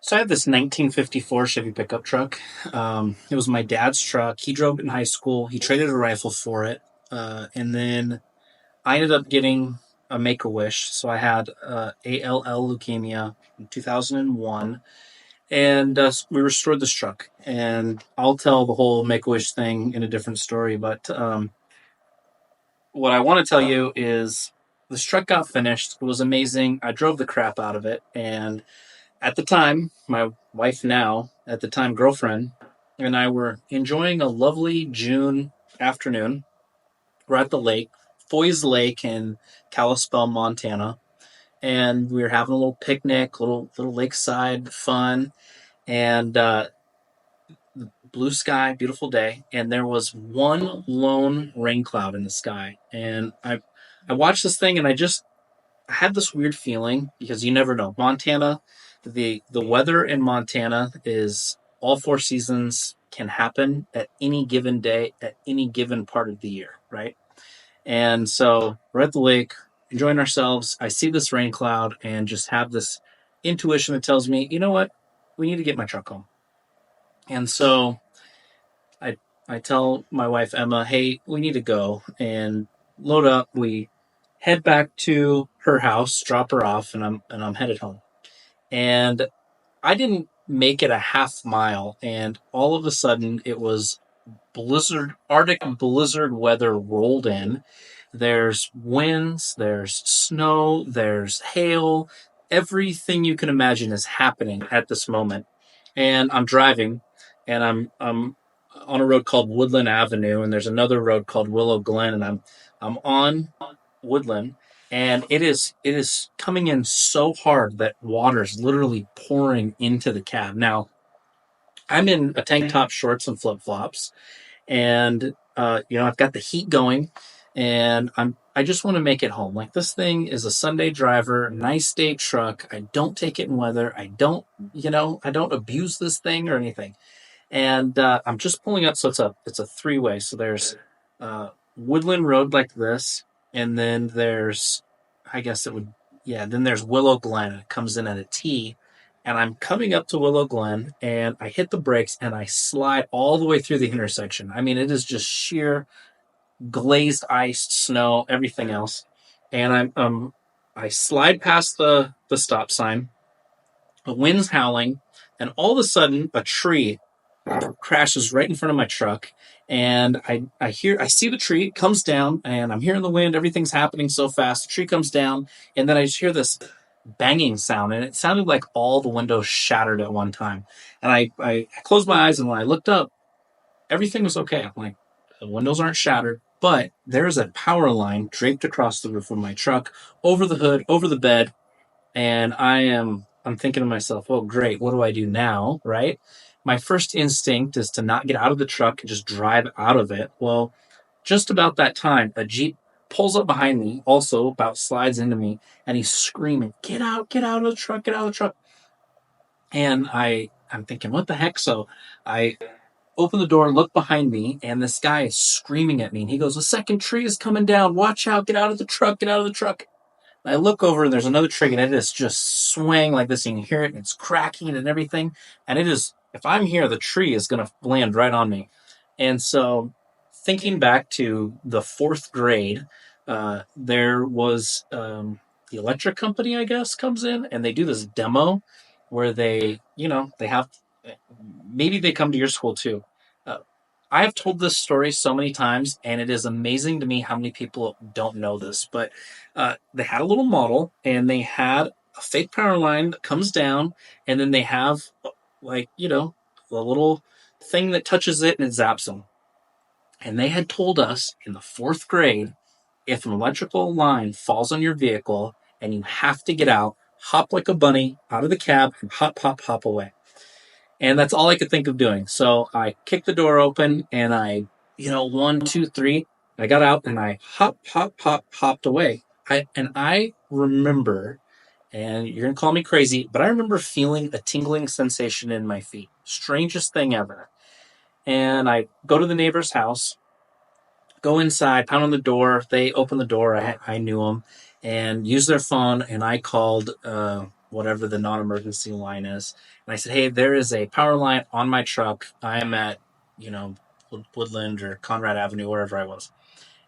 So I had this 1954 Chevy pickup truck. It was my dad's truck. He drove it in high school. He traded a rifle for it, and then I ended up getting a Make a Wish. So I had ALL leukemia in 2001, and we restored this truck. And I'll tell the whole Make a Wish thing in a different story. But what I want to tell you is this truck got finished. It was amazing. I drove the crap out of it, and at the time, my wife now, at the time girlfriend, and I were enjoying a lovely June afternoon. We're at the lake, Foy's Lake in Kalispell, Montana, and we were having a little picnic, little lakeside fun, and blue sky, beautiful day, and there was one lone rain cloud in the sky, and I watched this thing, and I had this weird feeling because you never know. Montana, the weather in Montana is all four seasons can happen at any given day at any given part of the year, right? And so we're at the lake, enjoying ourselves. I see this rain cloud and just have this intuition that tells me, you know what? We need to get my truck home. And so I I tell my wife Emma, hey, we need to go and load up. We head back to her house, drop her off, and I'm headed home. And I didn't make it a half mile, and all of a sudden it was Arctic blizzard weather rolled in. There's winds, there's snow, there's hail. Everything you can imagine is happening at this moment. And I'm driving, and I'm on a road called Woodland Avenue, and there's another road called Willow Glen, and I'm on Woodland, and it is coming in so hard that water is literally pouring into the cab. Now I'm in a tank top, shorts, and flip flops, and I've got the heat going, and I just want to make it home. Like, this thing is a Sunday driver, nice day truck. I don't take it in weather. I don't abuse this thing or anything. And I'm just pulling up, so it's a three way. So there's Woodland Road like this, and then there's, I guess it would, yeah. Then there's Willow Glen. It comes in at a T, and I'm coming up to Willow Glen, and I hit the brakes, and I slide all the way through the intersection. I mean, it is just sheer glazed iced snow, everything else, and I slide past the stop sign. The wind's howling, and all of a sudden, a tree crashes right in front of my truck, and I see the tree, it comes down, and I'm hearing the wind. Everything's happening so fast. The tree comes down, and then I just hear this banging sound, and it sounded like all the windows shattered at one time. And I closed my eyes, and when I looked up, everything was okay. I'm like, the windows aren't shattered, but there's a power line draped across the roof of my truck, over the hood, over the bed, and I'm thinking to myself, oh great, what do I do now, right? My first instinct is to not get out of the truck and just drive out of it. Well, just about that time, a Jeep pulls up behind me, also about slides into me, and he's screaming, get out of the truck, get out of the truck. And I'm thinking, what the heck? So I open the door, look behind me, and this guy is screaming at me, and he goes, a second tree is coming down, watch out, get out of the truck, get out of the truck. I look over, and there's another tree, and it is just swaying like this. And you can hear it, and it's cracking and everything. And it is, if I'm here, the tree is going to land right on me. And so, thinking back to the fourth grade, there was the electric company, I guess, comes in, and they do this demo where they have, maybe they come to your school too. Uh, I have told this story so many times, and it is amazing to me how many people don't know this. But they had a little model, and they had a fake power line that comes down, and then they have, like, a little thing that touches it and it zaps them. And they had told us in the fourth grade, if an electrical line falls on your vehicle and you have to get out, hop like a bunny out of the cab and hop, hop, hop away. And that's all I could think of doing. So I kicked the door open, and one, two, three. I got out, and I hop, hop, hop, hopped away. I remember, and you're gonna call me crazy, but I remember feeling a tingling sensation in my feet. Strangest thing ever. And I go to the neighbor's house, go inside, pound on the door. They open the door. I knew them, and used their phone, and I called. whatever the non-emergency line is. And I said, hey, there is a power line on my truck. I am at, you know, Woodland or Conrad Avenue, wherever I was.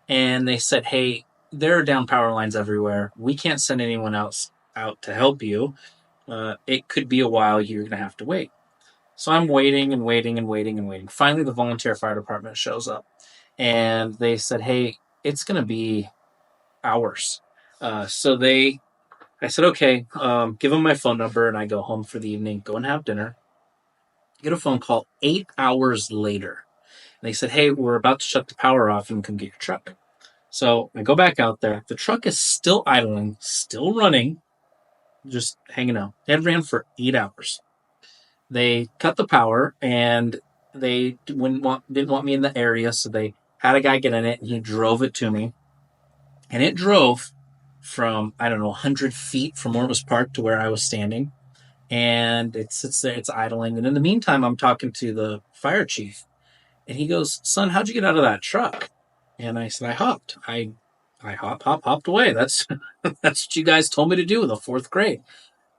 And they said, hey, there are down power lines everywhere. We can't send anyone else out to help you. It could be a while. You're going to have to wait. So I'm waiting and waiting and waiting and waiting. Finally, the volunteer fire department shows up. And they said, hey, it's going to be hours. I said, okay, give them my phone number, and I go home for the evening, go and have dinner. Get a phone call 8 hours later. And they said, hey, we're about to shut the power off and come get your truck. So I go back out there. The truck is still idling, still running, just hanging out. It had ran for 8 hours. They cut the power, and they didn't want me in the area, so they had a guy get in it, and he drove it to me. And it drove from, I don't know, 100 feet from where it was parked to where I was standing. And it sits there, it's idling. And in the meantime, I'm talking to the fire chief. And he goes, son, how'd you get out of that truck? And I said, I hopped. I hopped away. That's that's what you guys told me to do in the fourth grade.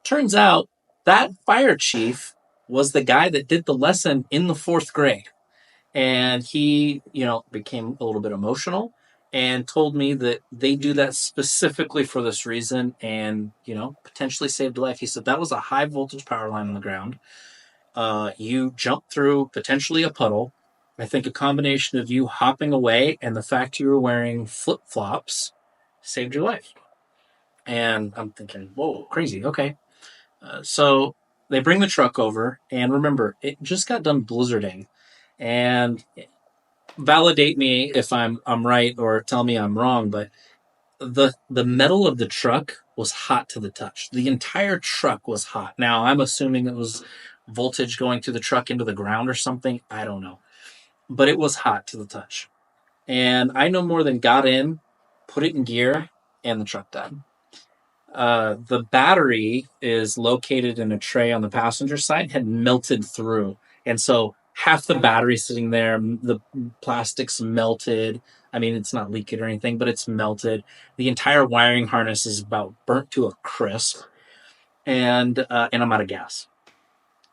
Turns out that fire chief was the guy that did the lesson in the fourth grade. And he, became a little bit emotional and told me that they do that specifically for this reason and, potentially saved a life. He said that was a high voltage power line on the ground. You jumped through potentially a puddle. I think a combination of you hopping away and the fact you were wearing flip flops saved your life. And I'm thinking, whoa, crazy. Okay. So they bring the truck over, and remember, it just got done blizzarding. And validate me if I'm right or tell me I'm wrong, but the metal of the truck was hot to the touch. The entire truck was hot. Now I'm assuming it was voltage going through the truck into the ground or something. I don't know, but it was hot to the touch. And I no more than got in, put it in gear, and the truck died. The battery is located in a tray on the passenger side, had melted through. And so half the battery sitting there, the plastic's melted. I mean, it's not leaking or anything, but it's melted. The entire wiring harness is about burnt to a crisp. And I'm out of gas.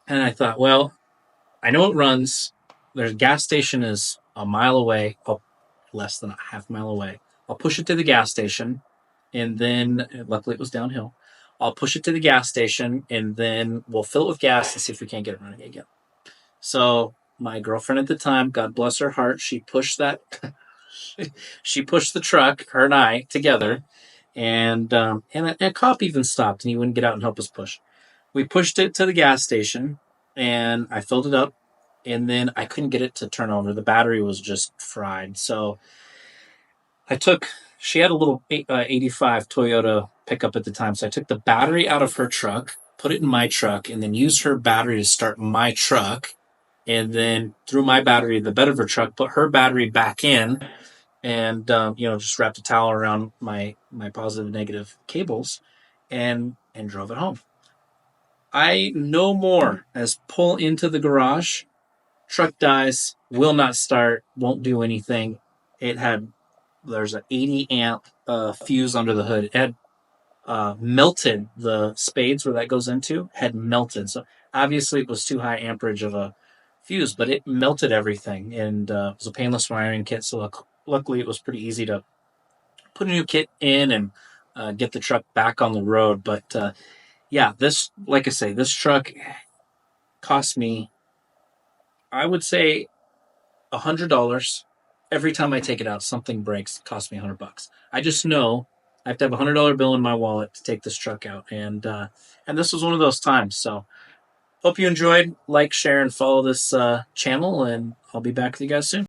And I thought, well, I know it runs. Their gas station is a mile away, less than a half mile away. I'll push it to the gas station, and then luckily it was downhill. I'll push it to the gas station, and then we'll fill it with gas and see if we can't get it running again. So my girlfriend at the time, God bless her heart, she pushed the truck, her and I together, and a cop even stopped, and he wouldn't get out and help us push. We pushed it to the gas station, and I filled it up, and then I couldn't get it to turn over. The battery was just fried. So she had a little 85 Toyota pickup at the time. So I took the battery out of her truck, put it in my truck, and then used her battery to start my truck. And then threw my battery in the bed of her truck, put her battery back in, and just wrapped a towel around my positive and negative cables, and drove it home. I no more as pull into the garage, truck dies, will not start, won't do anything. There's an 80 amp fuse under the hood. It had melted. The spades where that goes into had melted. So obviously it was too high amperage of a fuse, but it melted everything. And it was a painless wiring kit. So luckily it was pretty easy to put a new kit in and get the truck back on the road. But like I say, this truck cost me, I would say, $100 every time I take it out. Something breaks, costs me $100. I just know I have to have $100 bill in my wallet to take this truck out, and this was one of those times. So hope you enjoyed. Like, share, and follow this channel, and I'll be back with you guys soon.